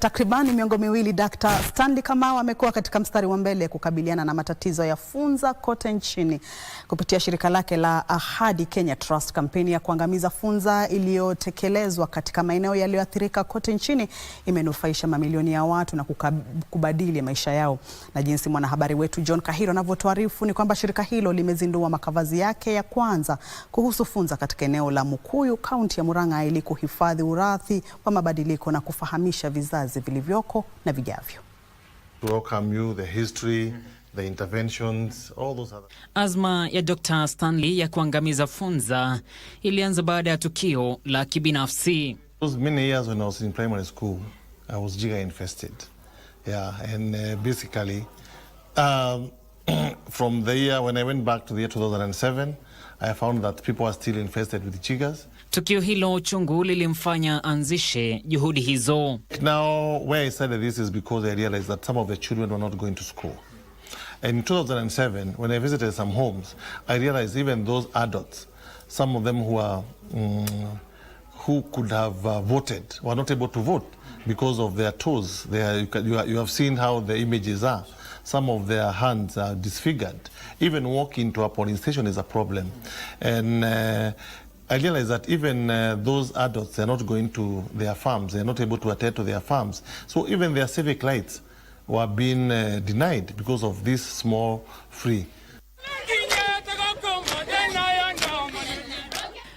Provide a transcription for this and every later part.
Takribani miongo miwili Dr. Stanley Kamau amekuwa katika mstari wa mbele kukabiliana na matatizo ya funza kote nchini. Kupitia shirika lake la Ahadi Kenya Trust, kampeni ya kuangamiza funza iliyotekelezwa katika maeneo yaliyoathirika kote nchini imenufaisha mamilioni ya watu na kubadili maisha yao. Na jinsi mwanahabari wetu John Kahiro anavyotuarifu ni kwamba shirika hilo limezindua makavazi yake ya kwanza kuhusu funza katika eneo la Mukuyu, kaunti ya Murang'a, ili kuhifadhi urathi wa mabadiliko na kufahamisha vizazi vilivyoko na vijavyo. To welcome you, the history, the interventions, all those other. Azma ya Dr. Stanley ya kuangamiza funza ilianza baada ya tukio la kibinafsi. It was many years when I was in primary school. I was giga infested. Yeah, and basically from the year when I went back to the year 2007, I found that people are still infested with jiggers. Tukio hilo chungu lilimfanya anzishe juhudi hizo. Now, where I started this is because I realized that some of the children were not going to school. And in 2007, when I visited some homes, I realized even those adults, some of them who could have voted, were not able to vote because of their toes. You have seen how the images are. Some of their hands are disfigured. Even walking to a polling station is a problem. And I realized that even those adults, they're not going to their farms. They're not able to attend to their farms. So even their civic rights were being denied because of this small free.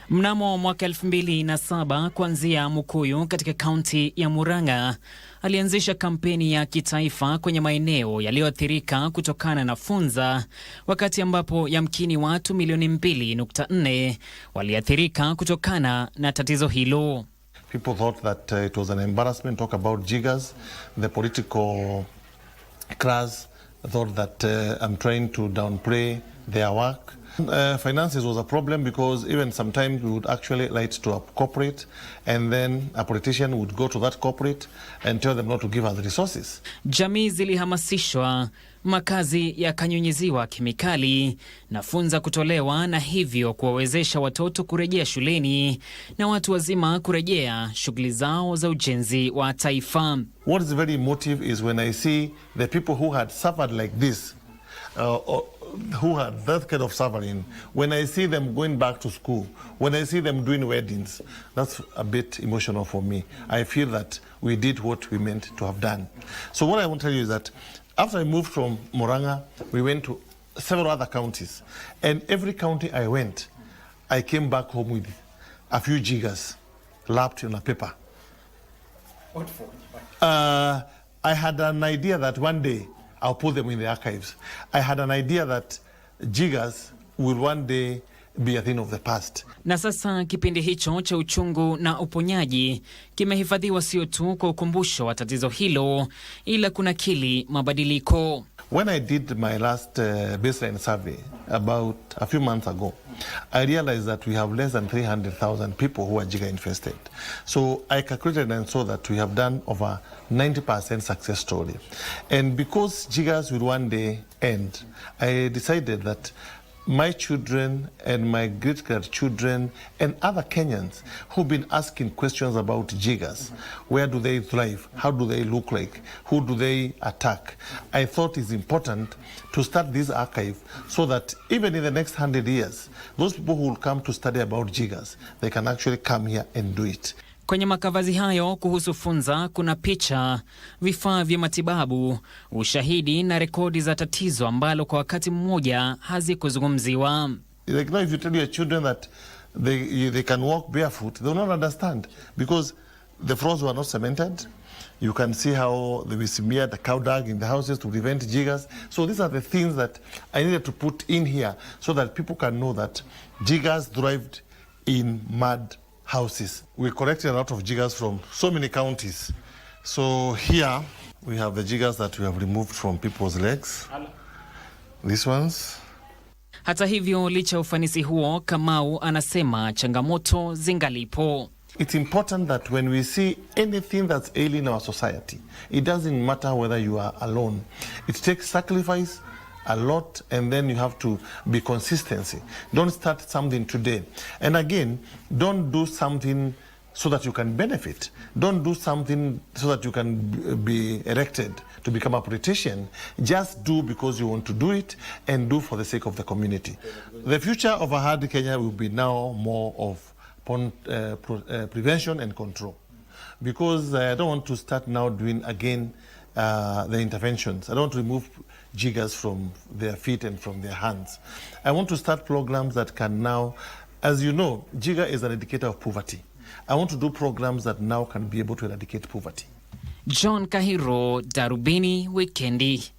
Mnamo mwaka 2007, kuanzia Mukuyu katika kaunti ya Murang'a, alianzisha kampeni ya kitaifa kwenye maeneo yaliyoathirika kutokana na funza, wakati ambapo yamkini watu milioni 2.4 waliathirika kutokana na tatizo hilo. People thought that it was an embarrassment to talk about jiggers. The political class thought that I'm trying to downplay their work. Finances was a problem because even sometimes we would actually write to a corporate, and then a politician would go to that corporate and tell them not to give us resources. Jamii zilihamasishwa, makazi yakanyunyiziwa kemikali na funza kutolewa, na hivyo kuwawezesha watoto kurejea shuleni na watu wazima kurejea shughuli zao za ujenzi wa taifa. What is very emotive is when I see the people who had suffered like this, who had that kind of suffering, when I see them going back to school, when I see them doing weddings, that's a bit emotional for me. I feel that we did what we meant to have done. So what I want to tell you is that after I moved from Murang'a, we went to several other counties. And every county I went, I came back home with a few jiggers lapped on a paper. What for? I had an idea that one day I'll put them in the archives. I had an idea that jiggers will one day be a thing of the past. Na sasa kipindi hicho cha uchungu na uponyaji kimehifadhiwa sio tu kwa ukumbusho wa tatizo hilo, ila kunakili mabadiliko. When I did my last baseline survey about a few months ago, I realized that we have less than 300,000 people who are Jigga infested. So I calculated and saw that we have done over 90% success story. And because Jiggas will one day end, I decided that my children and my great-grandchildren and other Kenyans who've been asking questions about jiggers, where do they thrive, how do they look like, who do they attack, I thought it's important to start this archive so that even in the next 100 years, those people who will come to study about jiggers, they can actually come here and do it. Kwenye makavazi hayo kuhusu funza kuna picha, vifaa vya matibabu, ushahidi na rekodi za tatizo ambalo kwa wakati mmoja hazikuzungumziwa. Like now, if you tell your children that they can walk barefoot, they will not understand because the floors were not cemented. You can see how they smeared the cow dung in the houses to prevent jiggers. So these are the things that I needed to put in here so that people can know that jiggers thrived in mud houses. We collected a lot of jiggers from so many counties. So here we have the jiggers that we have removed from people's legs. These ones. Hata hivyo, licha ufanisi huo, Kamau anasema changamoto zingalipo. It's important that when we see anything that's ailing our society, it doesn't matter whether you are alone. It takes sacrifice, a lot, and then you have to be consistency. Don't start something today. And again, don't do something so that you can benefit. Don't do something so that you can be elected to become a politician. Just do because you want to do it, and do for the sake of the community. The future of Ahadi Kenya will be now more of prevention and control. Because I don't want to start now doing again the interventions. I don't want to remove jiggers from their feet and from their hands. I want to start programs that can now, as you know, jigger is an indicator of poverty. I want to do programs that now can be able to eradicate poverty. John Kahiro, Darubini Wikendi.